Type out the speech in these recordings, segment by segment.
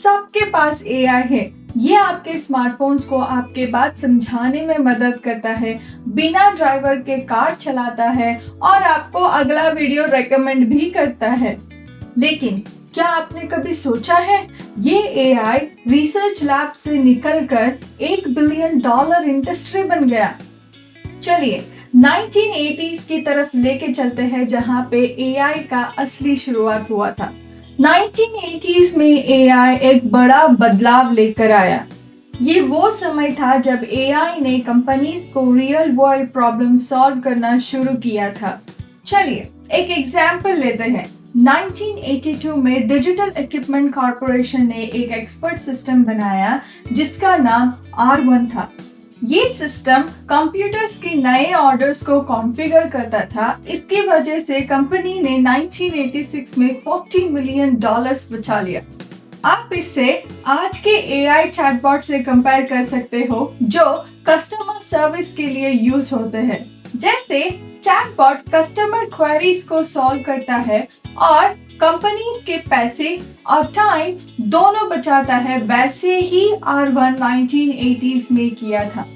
सबके पास एआई है। ये आपके स्मार्टफोन्स को आपके बात समझाने में मदद करता है, बिना ड्राइवर के कार चलाता है और आपको अगला वीडियो रेकमेंड भी करता है। लेकिन क्या आपने कभी सोचा है, ये एआई रिसर्च लैब से निकलकर $1 बिलियन इंडस्ट्री बन गया। चलिए 1980s की तरफ लेके चलते हैं, जहां पे एआई का असली शुरुआत हुआ था। 1980s में एआई एक बड़ा बदलाव लेकर आया। ये वो समय था जब एआई ने कंपनीज को रियल वर्ल्ड प्रॉब्लम सॉल्व करना शुरू किया था। चलिए एक एग्जाम्पल लेते हैं। 1982 में डिजिटल इक्विपमेंट कॉर्पोरेशन ने एक एक्सपर्ट सिस्टम बनाया जिसका नाम R1 था। ये सिस्टम कंप्यूटर्स के नए ऑर्डर्स को कॉन्फ़िगर करता था। इसकी वजह से कंपनी ने 1986 में $40 मिलियन बचा लिया। आप इसे आज के एआई चैटबॉट से कंपेयर कर सकते हो जो कस्टमर सर्विस के लिए यूज होते हैं। जैसे चैटबॉट कस्टमर क्वेरीज को सॉल्व करता है और कंपनीज के पैसे और टाइम दोनों बचाता है, वैसे ही R1 1980s में किया था।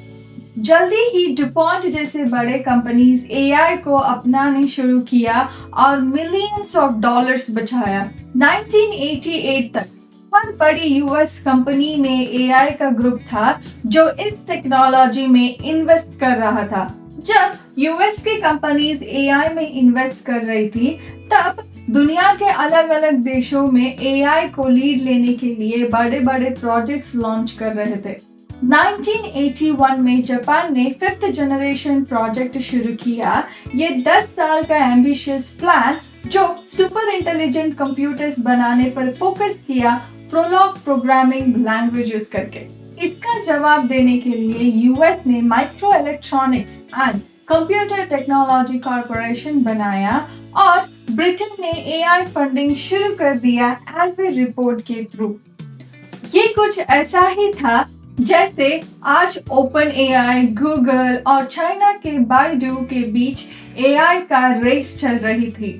जल्दी ही डुपॉन्ट जैसे बड़े कंपनीज एआई को अपनाने शुरू किया और मिलियंस ऑफ डॉलर्स बचाया। 1988 तक हर बड़ी यूएस कंपनी में एआई का ग्रुप था जो इस टेक्नोलॉजी में इन्वेस्ट कर रहा था। जब यूएस की कंपनीज एआई में इन्वेस्ट कर रही थी, तब दुनिया के अलग अलग देशों में एआई को लीड लेने के लिए बड़े बड़े प्रोजेक्ट्स लॉन्च कर रहे थे। 1981 में जापान ने 5th जनरेशन प्रोजेक्ट शुरू किया। ये 10 साल का एम्बिशियस प्लान जो सुपर इंटेलिजेंट कंप्यूटर्स बनाने पर फोकस किया, प्रोलॉग प्रोग्रामिंग लैंग्वेज यूज करके। इसका जवाब देने के लिए यूएस ने micro electronics and computer technology corporation बनाया और ब्रिटेन ने एआई फंडिंग शुरू कर दिया एल्वे रिपोर्ट के थ्रू। ये कुछ ऐसा ही था जैसे आज ओपन एआई, गूगल और चाइना के बाइडू के बीच एआई का रेस चल रही थी।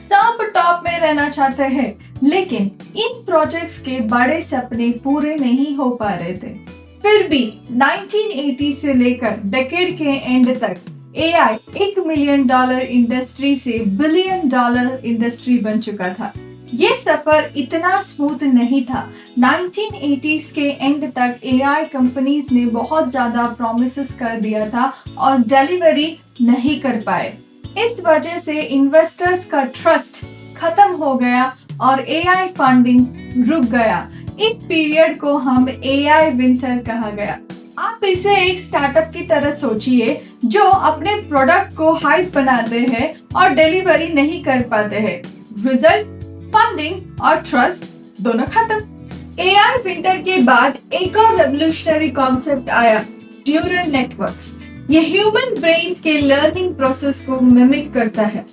सब टॉप में रहना चाहते हैं, लेकिन इन प्रोजेक्ट्स के बड़े सपने पूरे नहीं हो पा रहे थे। फिर भी 1980 से लेकर डेकेड के एंड तक एआई $1 मिलियन इंडस्ट्री से $1 बिलियन इंडस्ट्री बन चुका था। ये सफर इतना स्मूथ नहीं था। 1980s के एंड तक एआई कंपनीज ने बहुत ज्यादा प्रॉमिसेस कर दिया था और डिलीवरी नहीं कर पाए। इस वजह से इन्वेस्टर्स का ट्रस्ट खत्म हो गया और एआई फंडिंग रुक गया। इस पीरियड को हम एआई विंटर कहा गया। आप इसे एक स्टार्टअप की तरह सोचिए जो अपने प्रोडक्ट को हाइप बनाते हैं और डिलीवरी नहीं कर पाते हैं। रिजल्ट, फंडिंग और ट्रस्ट दोनों खत्म। एआई विंटर के बाद एक और रेवोल्यूशनरी कॉन्सेप्ट आया, न्यूरल नेटवर्क्स। ये ह्यूमन ब्रेन के लर्निंग प्रोसेस को मिमिक करता है।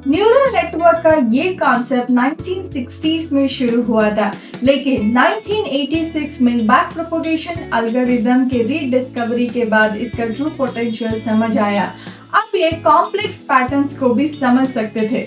न्यूरल नेटवर्क का ये कॉन्सेप्ट 1960s में शुरू हुआ था, लेकिन 1986 में बैक प्रोपगेशन एल्गोरिदम के रीडिस्कवरी के बाद इसका ट्रू पोटेंशियल समझ आया। अब ये कॉम्प्लेक्स पैटर्न्स को भी समझ सकते थे।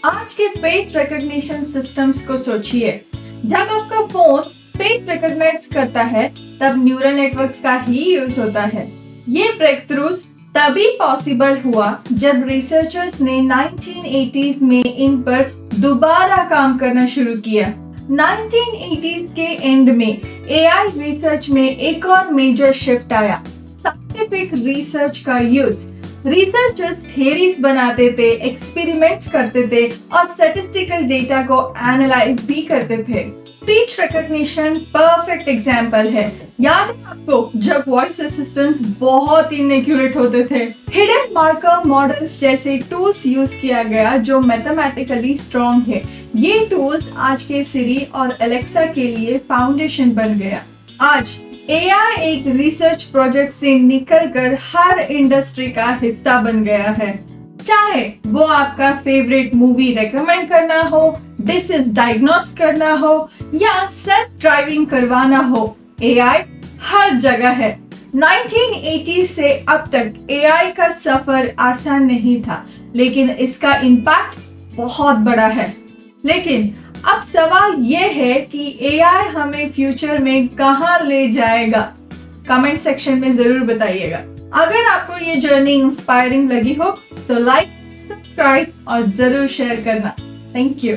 आज के फेस रिकॉग्निशन सिस्टम्स को सोचिए। जब आपका फोन फेस रिकॉग्नाइज करता है, तब न्यूरल नेटवर्क्स का ही यूज होता है। ये ब्रेक थ्रूज तभी पॉसिबल हुआ जब रिसर्चर्स ने 1980s में इन पर दोबारा काम करना शुरू किया। 1980s के एंड में एआई रिसर्च में एक और मेजर शिफ्ट आया, साइंटिफिक रिसर्च का यूज। रिसर्चर्स थ्योरीज बनाते थे, एक्सपेरिमेंट्स करते थे और स्टैटिस्टिकल डेटा को एनालाइज भी करते थे। स्पीच रिकॉग्निशन परफेक्ट एग्जांपल है। याद है आपको जब वॉइस असिस्टेंट्स बहुत इनएक्यूरेट होते थे? हिडन मार्कर मॉडल्स जैसे टूल्स यूज किया गया जो मैथमेटिकली स्ट्रॉन्ग है। ये टूल्स आज के सिरी और एलेक्सा के लिए फाउंडेशन बन गया। आज एआई एक रिसर्च प्रोजेक्ट से निकलकर हर इंडस्ट्री का हिस्सा बन गया है। चाहे वो आपका फेवरेट मूवी रेकमेंड करना हो, डिसीज डायग्नोस करना हो या सेल्फ ड्राइविंग करवाना हो, एआई हर जगह है। 1980 से अब तक एआई का सफर आसान नहीं था, लेकिन इसका इम्पैक्ट बहुत बड़ा है। लेकिन अब सवाल ये है कि एआई हमें फ्यूचर में कहाँ ले जाएगा? कमेंट सेक्शन में जरूर बताइएगा। अगर आपको ये जर्नी इंस्पायरिंग लगी हो तो लाइक, सब्सक्राइब और जरूर शेयर करना। Thank you.